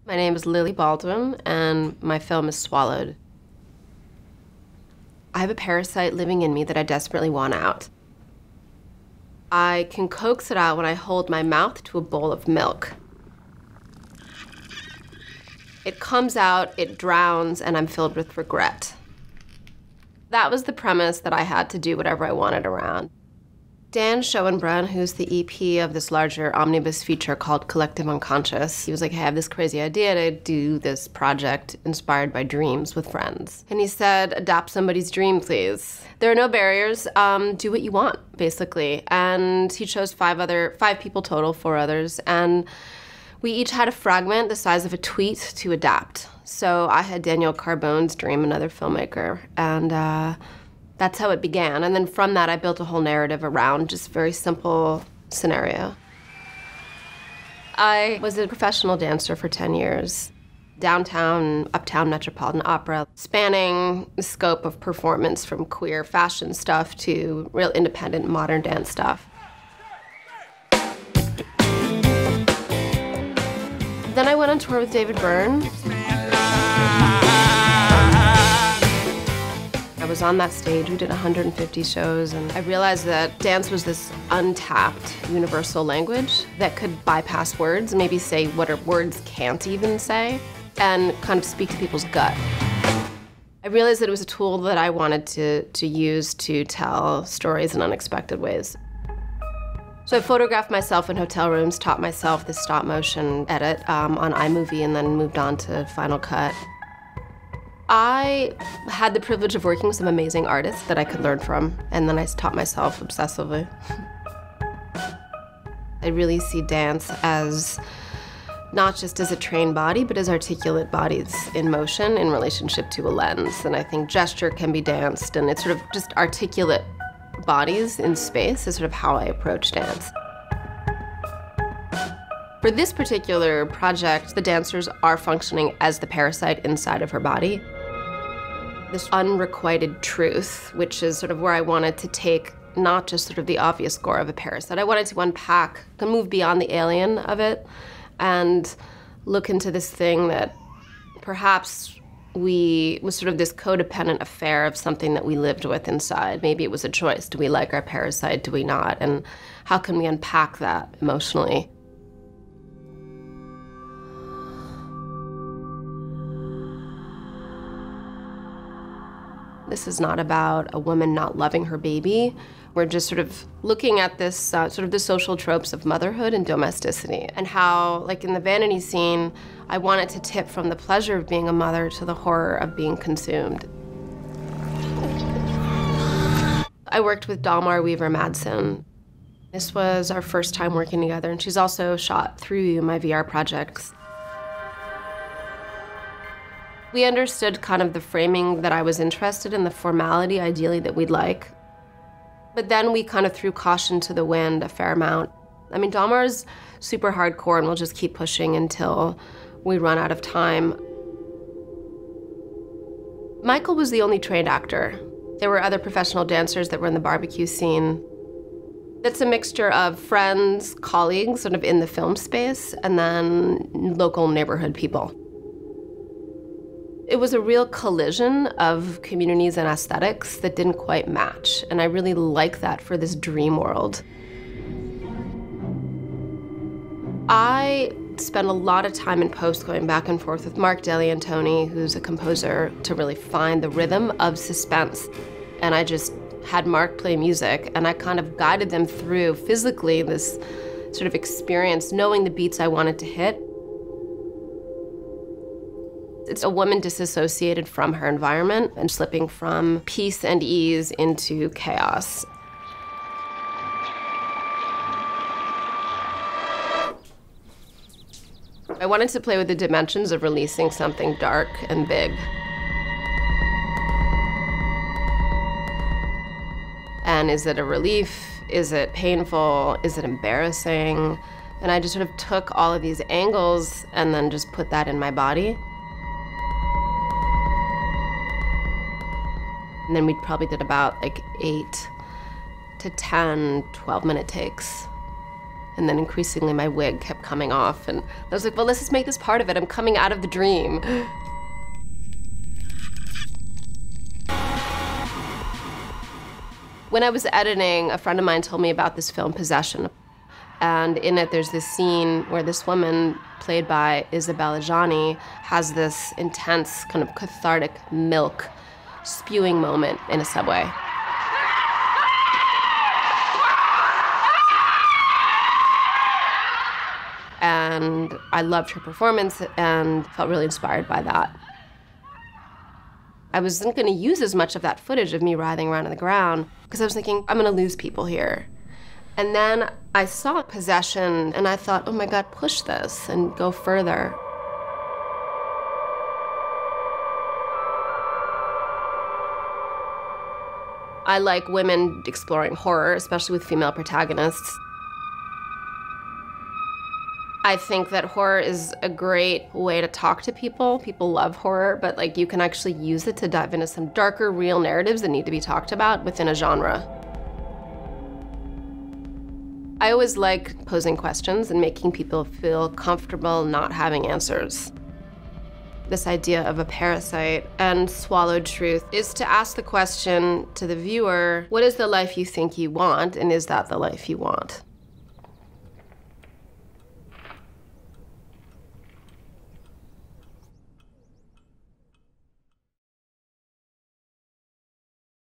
My name is Lily Baldwin, and my film is Swallowed. I have a parasite living in me that I desperately want out. I can coax it out when I hold my mouth to a bowl of milk. It comes out, it drowns, and I'm filled with regret. That was the premise that I had to do whatever I wanted around. Dan Schoenbrunn, who's the EP of this larger omnibus feature called Collective Unconscious, he was like, hey, I have this crazy idea to do this project inspired by dreams with friends. And he said, adopt somebody's dream, please. There are no barriers, do what you want, basically. And he chose five people total, 4 others, and we each had a fragment the size of a tweet to adapt. So I had Daniel Carbone's dream, another filmmaker, and that's how it began. And then from that, I built a whole narrative around just a very simple scenario. I was a professional dancer for 10 years. Downtown, uptown Metropolitan Opera, spanning the scope of performance from queer fashion stuff to real independent modern dance stuff. Then I went on tour with David Byrne. I was on that stage, we did 150 shows, and I realized that dance was this untapped universal language that could bypass words, maybe say what words can't even say, and kind of speak to people's gut. I realized that it was a tool that I wanted to use to tell stories in unexpected ways. So I photographed myself in hotel rooms, taught myself the stop motion edit on iMovie, and then moved on to Final Cut. I had the privilege of working with some amazing artists that I could learn from, and then I taught myself obsessively. I really see dance as not just as a trained body, but as articulate bodies in motion in relationship to a lens. And I think gesture can be danced, and it's sort of just articulate bodies in space is sort of how I approach dance. For this particular project, the dancers are functioning as the parasite inside of her body. This unrequited truth, which is sort of where I wanted to take not just sort of the obvious gore of a parasite. I wanted to unpack, to move beyond the alien of it and look into this thing that perhaps was sort of this codependent affair of something that we lived with inside. Maybe it was a choice. Do we like our parasite? Do we not? And how can we unpack that emotionally? This is not about a woman not loving her baby. We're just sort of looking at this sort of the social tropes of motherhood and domesticity, and how, like in the vanity scene, I wanted to tip from the pleasure of being a mother to the horror of being consumed. I worked with Dalmar Weaver Madsen. This was our first time working together, and she's also shot through my VR projects. We understood kind of the framing that I was interested in, the formality, ideally, that we'd like. But then we kind of threw caution to the wind a fair amount. I mean, Dalmar's super hardcore, and we'll just keep pushing until we run out of time. Michael was the only trained actor. There were other professional dancers that were in the barbecue scene. That's a mixture of friends, colleagues, sort of in the film space, and then local neighborhood people. It was a real collision of communities and aesthetics that didn't quite match, and I really like that for this dream world. I spent a lot of time in post going back and forth with Mark Deliantoni, who's a composer, to really find the rhythm of suspense. And I just had Mark play music, and I kind of guided them through physically this sort of experience, knowing the beats I wanted to hit. It's a woman disassociated from her environment and slipping from peace and ease into chaos. I wanted to play with the dimensions of releasing something dark and big. And is it a relief? Is it painful? Is it embarrassing? And I just sort of took all of these angles and then just put that in my body. And then we probably did about like 8 to 10 12-minute takes. And then increasingly my wig kept coming off, and I was like, well, let's just make this part of it. I'm coming out of the dream. When I was editing, a friend of mine told me about this film, Possession. And in it, there's this scene where this woman, played by Isabella Gianni, has this intense, kind of cathartic milk spewing moment in a subway. And I loved her performance and felt really inspired by that. I wasn't going to use as much of that footage of me writhing around on the ground because I was thinking, I'm going to lose people here. And then I saw Possession and I thought, oh my God, push this and go further. I like women exploring horror, especially with female protagonists. I think that horror is a great way to talk to people. People love horror, but like you can actually use it to dive into some darker, real narratives that need to be talked about within a genre. I always like posing questions and making people feel comfortable not having answers. This idea of a parasite and swallowed truth is to ask the question to the viewer, what is the life you think you want, and is that the life you want?